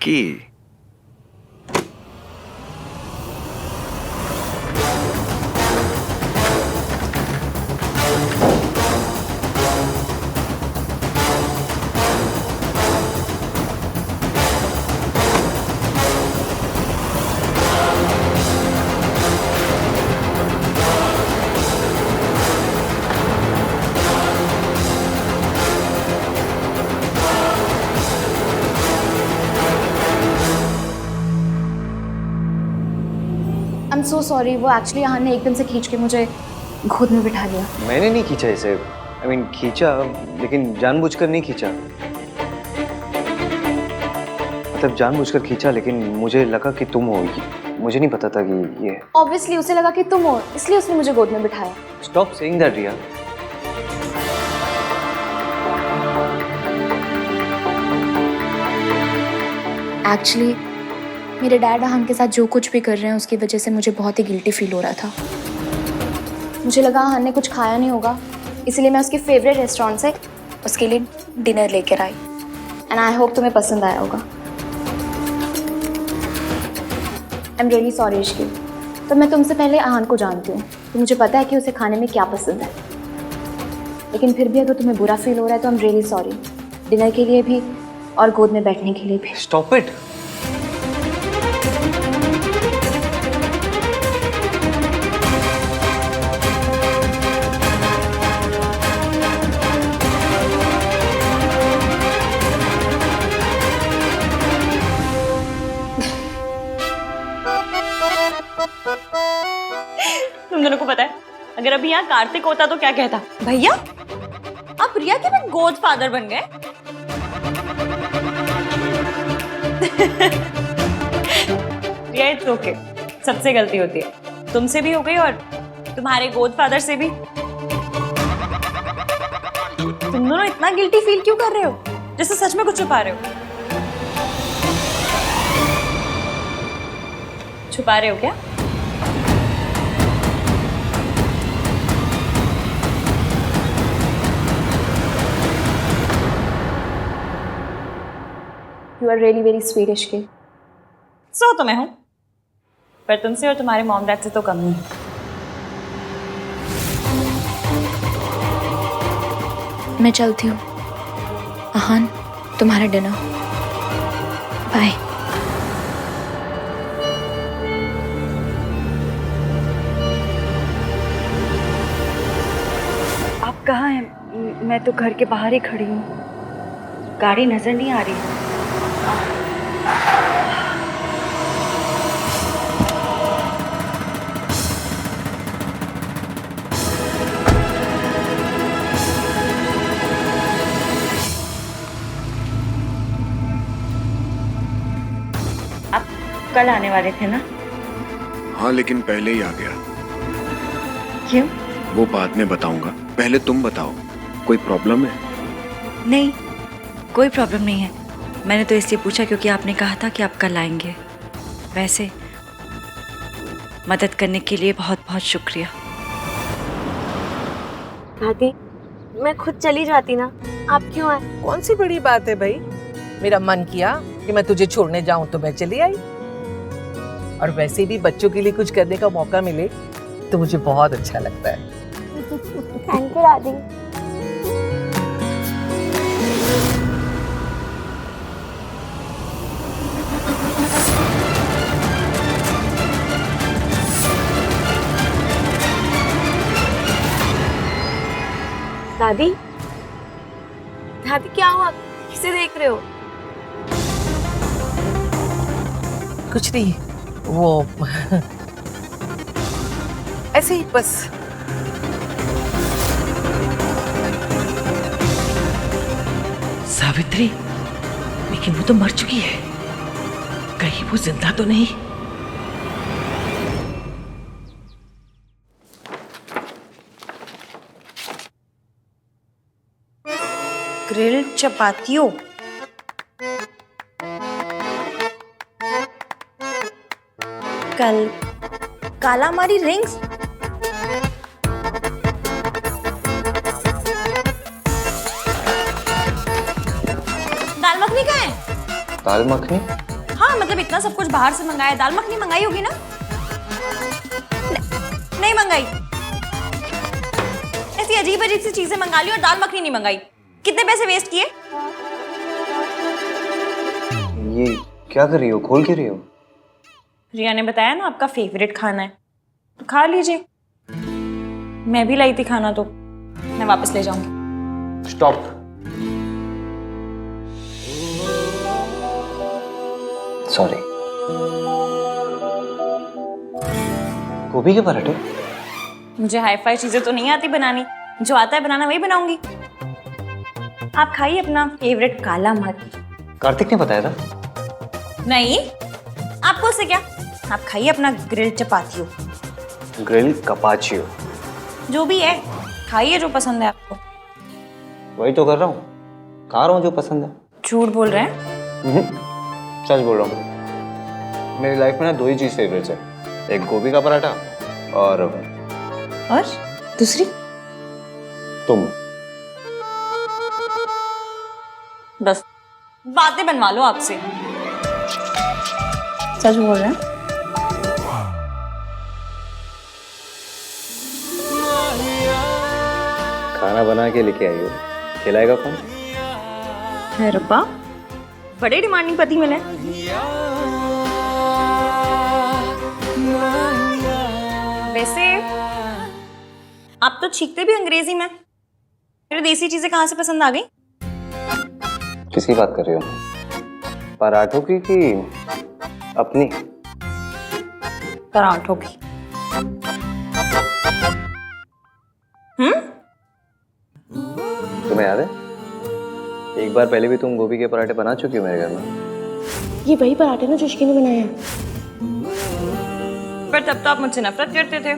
की। I am so sorry. वो actually यहाँ ने एकदम से खींच के मुझे गोद में बिठा लिया। मैंने नहीं खींचा इसे। खींचा, लेकिन जानबूझकर नहीं खींचा। मतलब जानबूझकर खींचा, लेकिन मुझे लगा कि तुम हो। मुझे नहीं पता था कि ये। ऑब्वियसली उसे लगा कि तुम हो, इसलिए उसने मुझे गोद में बिठाया। Stop saying that Riya. Actually मेरे डैड अहान के साथ जो कुछ भी कर रहे हैं उसकी वजह से मुझे बहुत ही गिल्टी फील हो रहा था। मुझे लगा अहान ने कुछ खाया नहीं होगा, इसलिए मैं उसके फेवरेट रेस्टोरेंट से उसके लिए डिनर लेकर आई। एंड आई होप तुम्हें पसंद आया होगा। I am really sorry Ishki. तो मैं तुमसे पहले अहान को जानती हूँ, तो मुझे पता है कि उसे खाने में क्या पसंद है। लेकिन फिर भी अगर तुम्हें बुरा फील हो रहा है तो I am really sorry. Dinner के लिए भी और गोद में बैठने के लिए भी। Stop it. तुम दोनों को पता है, अगर अभी यहाँ कार्तिक होता तो क्या कहता? भैया आप रिया के भी गोद फादर बन गए। रिया इट्स ओके, सबसे गलती होती है। तुमसे भी हो गई और तुम्हारे गोद फादर से भी। तुम दोनों इतना गिल्टी फील क्यों कर रहे हो, जैसे सच में कुछ छुपा रहे हो? छुपा रहे हो क्या? You are really very sweet Ishki. So तो मैं हूं, पर तुमसे और तुम्हारे मॉम डैड से तो कम नहीं। मैं चलती हूँ। अहान, तुम्हारा डिनर। बाय। आप कहाँ हैं? मैं तो घर के बाहर ही खड़ी हूँ, गाड़ी नजर नहीं आ रही। आप कल आने वाले थे ना? हाँ, लेकिन पहले ही आ गया। क्यों? वो बाद में बताऊंगा, पहले तुम बताओ, कोई प्रॉब्लम है? नहीं, कोई प्रॉब्लम नहीं है। मैंने तो इसलिए पूछा क्योंकि आपने कहा था कि आप कल आएंगे। वैसे मदद करने के लिए बहुत बहुत शुक्रिया। दादी, मैं खुद चली जाती ना, आप क्यों आए? कौन सी बड़ी बात है भाई, मेरा मन किया कि मैं तुझे छोड़ने जाऊं तो मैं चली आई। और वैसे भी बच्चों के लिए कुछ करने का मौका मिले तो मुझे बहुत अच्छा लगता है। थैंक यू दादी। दादी, दादी क्या हुआ? किसे देख रहे हो? कुछ नहीं, वो ऐसे ही बस। सावित्री, लेकिन वो तो मर चुकी है, कहीं वो जिंदा तो नहीं? ग्रिल्ड चपातियों। कल कालामारी रिंग्स। दाल मखनी कहाँ है? दाल मखनी? इतना सब कुछ बाहर से मंगाया, दाल मखनी मंगाई होगी ना? नहीं मंगाई। ऐसी अजीब अजीब सी चीजें मंगा ली और दाल मखनी नहीं मंगाई। कितने पैसे वेस्ट किए? ये क्या कर रही हो, खोल के रही हो? रिया ने बताया ना आपका फेवरेट खाना है, तो खा लीजिए। मैं भी लाई थी खाना, तो मैं वापस ले जाऊंगी। स्टॉप। सॉरी। गोभी के पराठे? मुझे हाई फाई चीजें तो नहीं आती बनानी, जो आता है बनाना वही बनाऊंगी। आप खाइए अपना फेवरेट काला मर्च। कार्तिक ने बताया था। नहीं, आपको उससे क्या? आप खाइए अपना ग्रिल चपातियो, ग्रिल कपाचियो। जो भी है खाइए, जो पसंद है आपको। वही तो कर रहा हूँ, खा रहा हूँ जो पसंद है। झूठ बोल रहे हैं? सच बोल रहा हूँ। मेरी लाइफ में ना 2 ही चीज फेवरेट्स है, एक गोभी का पराठा और दूसरी? तुम। बस बातें बनवा लो आपसे। सच बोल रहे हैं? खाना बना के लेके आई हो, खिलाएगा कौन? है रब्बा, बड़े डिमांडिंग पति मिले। वैसे आप तो छींकते भी अंग्रेजी में, फिर देसी चीजें कहाँ से पसंद आ गई? किसकी बात कर रही हो? पराठों की कि अपनी? पराठों की। तुम्हें याद है एक बार पहले भी तुम गोभी के पराठे बना चुकी हो मेरे घर में? ये वही पराठे ना जो इश्की ने बनाए हैं। पर तब तो आप मुझसे नफरत करते थे।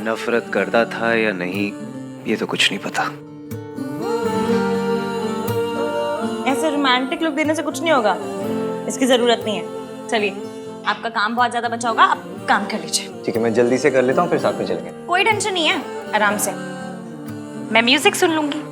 नफरत करता था या नहीं ये तो कुछ नहीं पता। ऐसे रोमांटिक लुक देने से कुछ नहीं होगा, इसकी जरूरत नहीं है। चलिए, आपका काम बहुत ज्यादा बचा होगा, आप काम कर लीजिए। ठीक है, मैं जल्दी से कर लेता हूँ, फिर साथ में चलेंगे। कोई टेंशन नहीं है, आराम से। मैं म्यूजिक सुन लूंगी।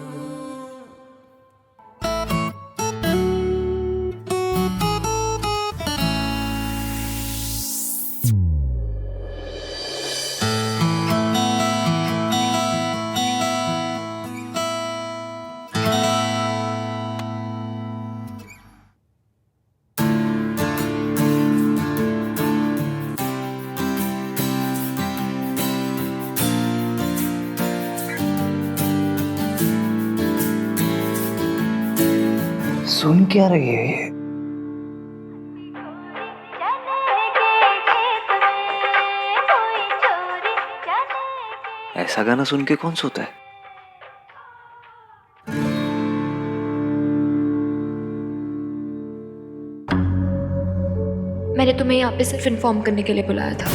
सुन क्या रही है ये? ऐसा गाना सुन के कौन सोता है? मैंने तुम्हें यहाँ पे सिर्फ इन्फॉर्म करने के लिए बुलाया था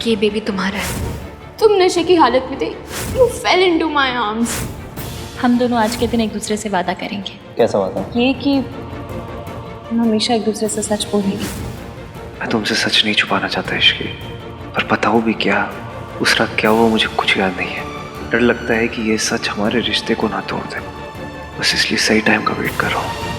कि ये बेबी तुम्हारा है। तुम नशे की हालत में थे, you fail into my arms. हम दोनों आज के दिन एक दूसरे से वादा करेंगे। कैसा बात है? ये कि हम हमेशा एक दूसरे से सच बोलेंगे। मैं तुमसे सच नहीं छुपाना चाहता इश्की, पर बताओ भी क्या, उस रात क्या हुआ मुझे कुछ याद नहीं है। डर लगता है कि ये सच हमारे रिश्ते को ना तोड़ दे, बस इसलिए सही टाइम का वेट कर रहा हूँ।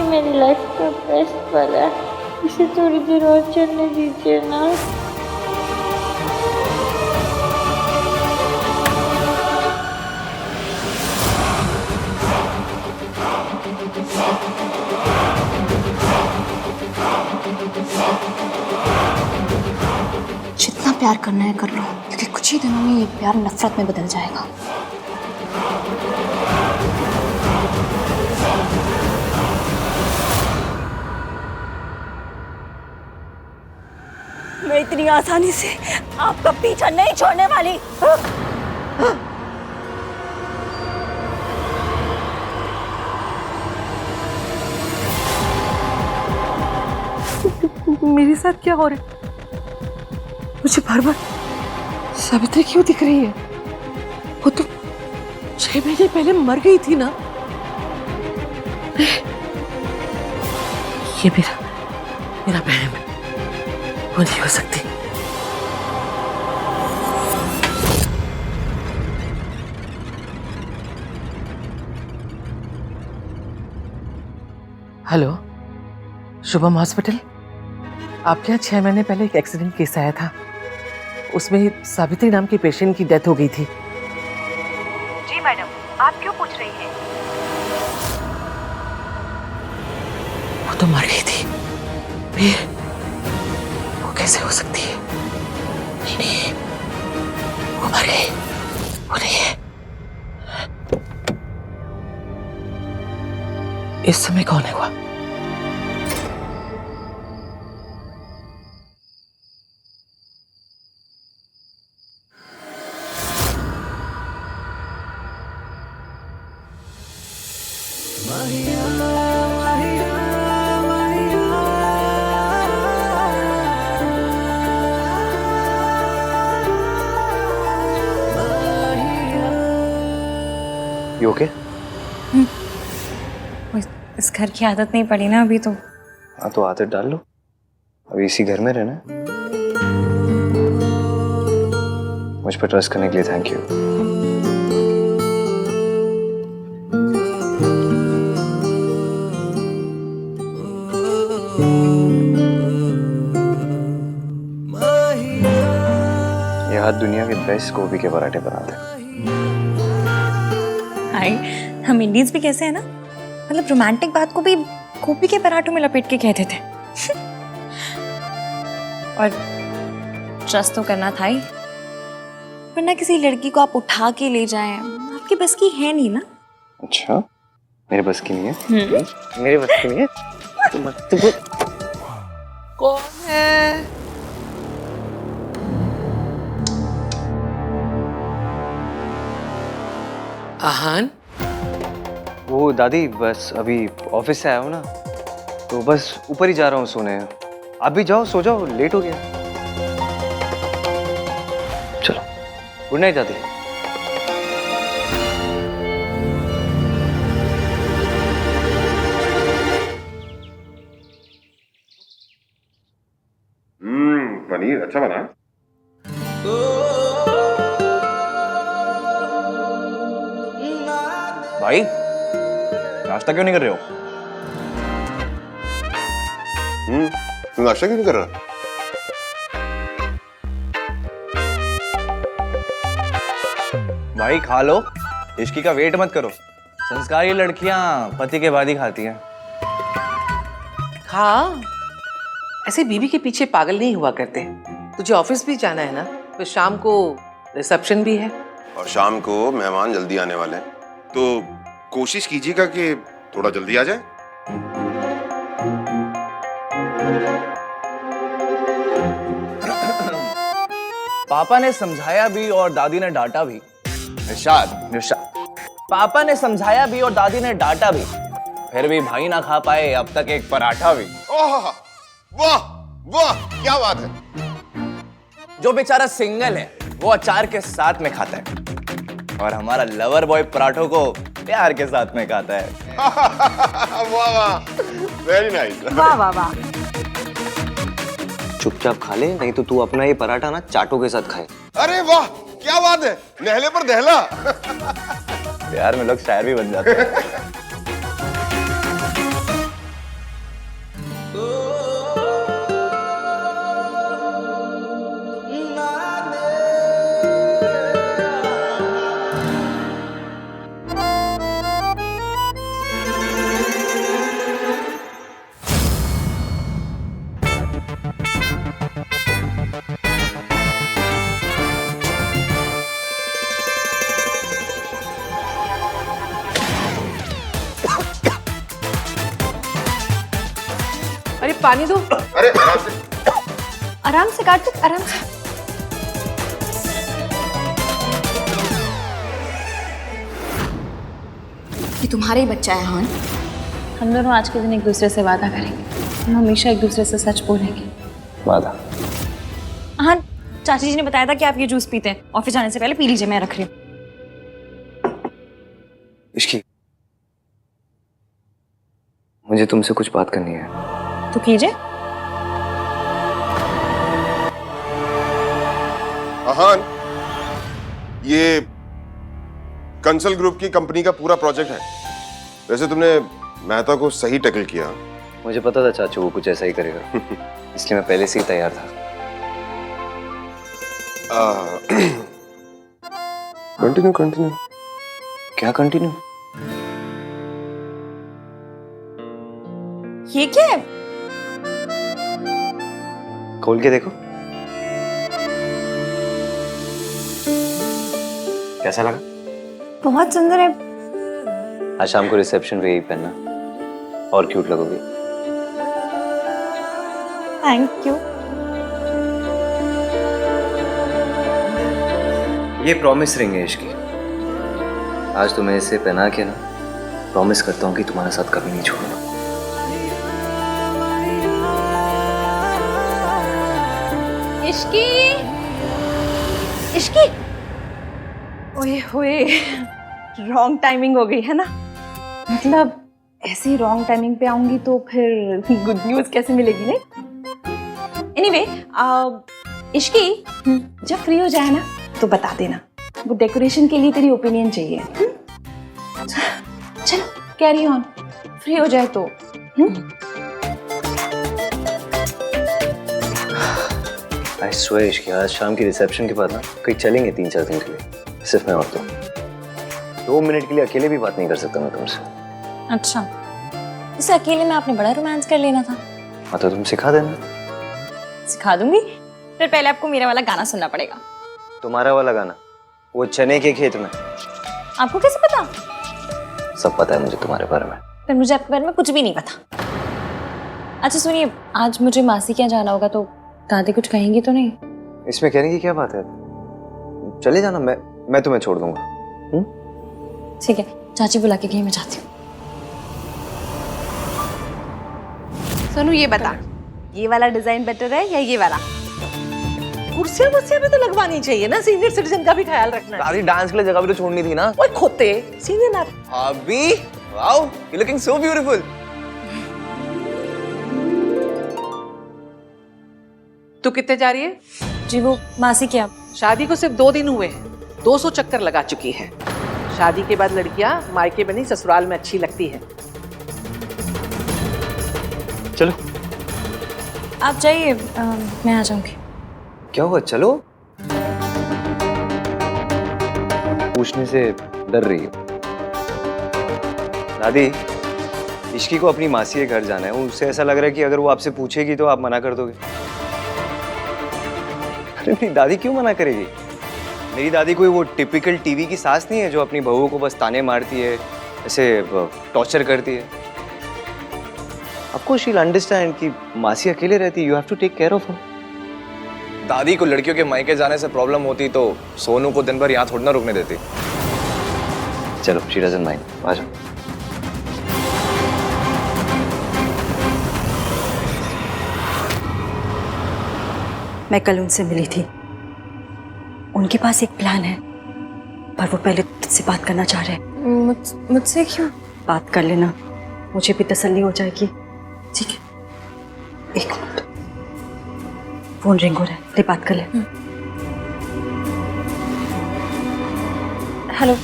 मेरी लाइफ का बेस्ट पल है, इसे थोड़ी देर और चलने दीजिए ना। जितना प्यार करना है कर लो, क्योंकि कुछ ही दिनों में ये प्यार नफरत में बदल जाएगा। मैं इतनी आसानी से आपका पीछा नहीं छोड़ने वाली। मेरे साथ क्या हो रहा है? मुझे बार बार सावित्री क्यों दिख रही है? वो तो 6 महीने पहले मर गई थी ना। ये मेरा बहन है, वो नहीं हो सकती। Hello, Shubham hospital. आपके यहाँ 6 महीने पहले एक एक्सीडेंट केस आया था, उसमें सावित्री नाम के पेशेंट की डेथ हो गई थी। जी मैडम, आप क्यों पूछ रही हैं? वो तो मर गई थी। फिर वो कैसे हो सकती है? नहीं, वो मर गई, वो नहीं है। इस समय कौन है वो? You okay? इस घर की आदत नहीं पड़ी ना अभी तो। हाँ तो आदत डाल लो, अभी इसी घर में रहना है। मुझ पर ट्रस्ट करने के लिए थैंक यू। ये हाथ दुनिया के बेस्ट गोभी के पराठे बनाते हैं। हाय, हम इंडियंस भी कैसे है ना, मतलब रोमांटिक बात को भी गोभी के पराठों में लपेट के कहते थे। और ट्रस्ट तो करना था ही, वरना किसी लड़की को आप उठा के ले जाएं, आपकी बस की है नहीं ना। अच्छा, मेरे बस की नहीं है? मेरे बस की नहीं है? तो मत कौन है? आहान, वो दादी, बस अभी ऑफिस से आया हूँ ना, तो बस ऊपर ही जा रहा हूँ सोने। आप भी जाओ, सो जाओ, लेट हो गया। चलो, गुड नाइट दादी। पनीर अच्छा बना। भाई, नाश्ता क्यों नहीं कर रहे हो? तू नाश्ता क्यों नहीं कर रहा? भाई खा लो, इश्की का वेट मत करो। संस्कारी लड़कियां पति के बाद ही खाती हैं। हाँ, ऐसे बीवी के पीछे पागल नहीं हुआ करते। तुझे ऑफिस भी जाना है ना, तो शाम को रिसेप्शन भी है। और शाम को मेहमान जल्दी आने वाले हैं, तो कोशिश कीजिएगा कि थोड़ा जल्दी आ जाए। पापा ने समझाया भी और दादी ने डांटा भी। निशाद, पापा ने समझाया भी और दादी ने डांटा भी, फिर भी भाई ना खा पाए अब तक एक पराठा भी। ओह, वाह वाह, क्या बात है। जो बेचारा सिंगल है वो अचार के साथ में खाता है, और हमारा लवर बॉय पराठों को प्यार के साथ में खाता है। वाह वाह, वेरी नाइस। वाह वाह वाह। चुपचाप खा ले, नहीं तो तू अपना ये पराठा ना चाटों के साथ खाए। अरे वाह, क्या बात है, नहले पर दहला। प्यार में लोग शायर भी बन जाते हैं। अरे पानी दो। अरे आराम से। आराम से कार्तिक, आराम से। ये तुम्हारा ही बच्चा है हान। हम दोनों आज के दिन एक दूसरे से वादा करेंगे, हम हमेशा एक दूसरे से सच बोलेंगे। बाधा। हाँ, चाची जी ने बताया था कि आप ये जूस पीते हैं। ऑफिस जाने से पहले पी लीजिए, मैं रख रही हूँ। इश्की, मुझे तुमसे कुछ बात करनी है। तो कीजिए। आहान, ये कंसल ग्रुप की कंपनी का पूरा प्रोजेक्ट है। वैसे तुमने मेहता को सही टैकल किया। मुझे पता था चाचू वो कुछ ऐसा ही करेगा, इसलिए मैं पहले से ही तैयार था। Continue continue. क्या कंटिन्यू? ये क्या है? खोल के देखो, कैसा लगा? बहुत सुंदर है। आज शाम को रिसेप्शन पे यही पहनना, और क्यूट लगोगी। Thank you. ये प्रॉमिस रिंग है इश्की। आज तो मैं इसे पहना के ना प्रॉमिस करता हूँ कि तुम्हारा साथ कभी नहीं छोड़ूंगा। इश्की, इश्की, ओए होए, रॉन्ग टाइमिंग हो गई है ना। मतलब ऐसे ही रॉन्ग टाइमिंग पे आऊंगी तो फिर गुड न्यूज कैसे मिलेगी नहीं। एनीवे, इश्की, जब फ्री हो जाए ना तो बता देना। वो डेकोरेशन के लिए तेरी ओपिनियन चाहिए। चलो कैरी ऑन, फ्री हो जाए तो। आई स्वेयर इश्की, आज शाम की रिसेप्शन के बाद ना कहीं चलेंगे 3-4 दिन के लिए, सिर्फ मैं और तुम। 2 मिनट के लिए अकेले भी बात नहीं कर सकता मैं तुमसे। अच्छा, इसे अकेले में आपने बड़ा रोमांस कर लेना था। हाँ तो तुम सिखा देना। सिखा दूंगी, फिर पहले आपको मेरा वाला गाना सुनना पड़ेगा। तुम्हारा वाला गाना? वो चने के खेत में? आपको कैसे पता? सब पता है मुझे तुम्हारे बारे में। फिर मुझे आपके बारे में कुछ भी नहीं पता। अच्छा सुनिए, आज मुझे मासी के यहाँ जाना होगा तो दादी कुछ कहेंगी तो नहीं? इसमें कहने की क्या बात है, चले जाना, मैं तुम्हें छोड़ दूंगा। ठीक है, चाची बुला के गई, मैं जाती हूँ। सोनू ये बता, ये वाला डिजाइन बेटर है या ये वाला? कुर्सियां वुर्सियां भी तो लगवानी चाहिए ना, सीनियर सिटीजन का भी ख्याल रखना है। दादी डांस के लिए जगह भी तो छोड़नी थी ना। ओए खोते, सीनियर ना। अभी wow, you looking so beautiful. तू कितने जा रही है? जी वो मासी के यहाँ। शादी को सिर्फ 2 दिन हुए हैं, 200 चक्कर लगा चुकी है। शादी के बाद लड़कियां मायके बनी ससुराल में अच्छी लगती है। चलो। आप जाइए, मैं आ जाऊंगी। क्या हुआ, चलो। पूछने से डर रही है दादी। इश्की को अपनी मासी के घर जाना है, उससे ऐसा लग रहा है कि अगर वो आपसे पूछेगी तो आप मना कर दोगे। अरे मेरी दादी क्यों मना करेगी? मेरी दादी कोई वो टिपिकल टीवी की सास नहीं है जो अपनी बहू को बस ताने मारती है, ऐसे टॉर्चर करती है। आपको शील अंडरस्टैंड कि मासी अकेले रहती है, you have to take care of her. दादी को लड़कियों के मायके जाने से प्रॉब्लम होती तो सोनू को दिन भर यहाँ थोड़ा ना रुकने देती। चलो, शी डजंट माइंड, आ जाओ। मैं कल उनसे मिली थी, उनके पास एक प्लान है, पर वो पहले तुझसे बात करना चाह रहे हैं। मुझसे क्यों? बात कर लेना, मुझे भी तसल्ली हो जाएगी। ठीक है, 1 मिनट, फोन रिंग हो रहा है, ले बात कर ले। हेलो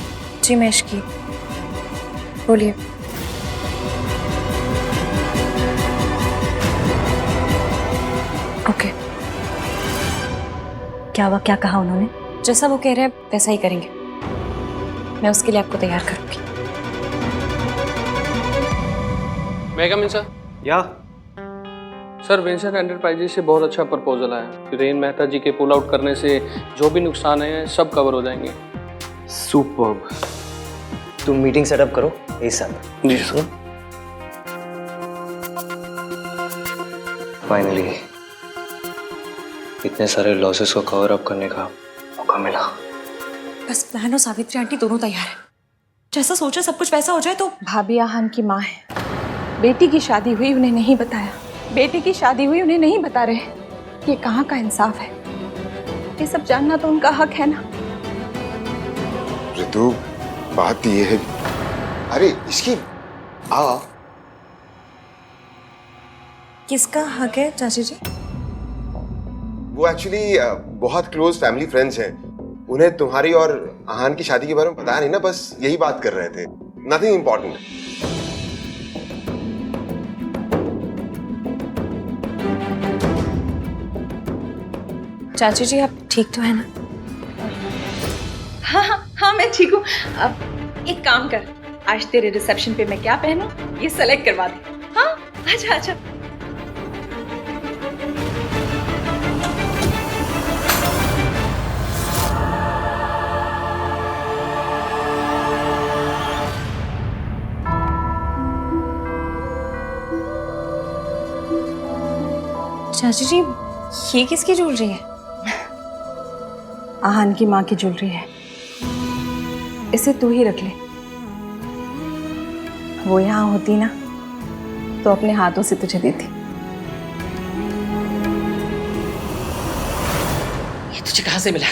जी, मैं इश्की, बोलिए। ओके, क्या हुआ, क्या कहा उन्होंने? जैसा वो कह रहे हैं वैसा ही करेंगे। मैं उसके लिए आपको तैयार करूंगी। मैं कम इन सर? या सर, वेंचर एंटरप्राइजेज से बहुत अच्छा प्रपोजल आया। वीरेन मेहता जी के पुल आउट करने से जो भी नुकसान है सब कवर हो जाएंगे। सुपर्ब। तुम मीटिंग सेटअप करो इस साथ। जी सर। फाइनली इतने सारे लॉसेस को कवर अप करने का मौका मिला। बस बहन और सावित्री आंटी दोनों तैयार है। जैसा सोचा सब कुछ वैसा हो जाए तो। भाभी आहान की माँ है, बेटी की शादी हुई उन्हें नहीं बताया, बेटी की शादी हुई उन्हें नहीं बता रहे। ये कहाँ का इंसाफ है? ये सब जानना तो उनका हक है ना। ऋतु, बात ये है, अरे इसकी आ किसका हक है चाची जी? वो एक्चुअली बहुत क्लोज फैमिली फ्रेंड्स हैं। उन्हें तुम्हारी और आहान की शादी के बारे में पता नहीं ना, बस यही बात कर रहे थे, नथिंग इम्पोर्टेंट। चाची जी आप ठीक तो है ना? हाँ मैं ठीक हूँ। अब एक काम कर, आज तेरे रिसेप्शन पे मैं क्या पहनूं ये सेलेक्ट करवा दे। हाँ आजा आजा। चाची जी ये किसकी ज्वेलरी है? आहान की माँ की ज्वेलरी है, इसे तू ही रख ले। वो यहाँ होती ना तो अपने हाथों से तुझे देती। ये तुझे कहाँ से मिला?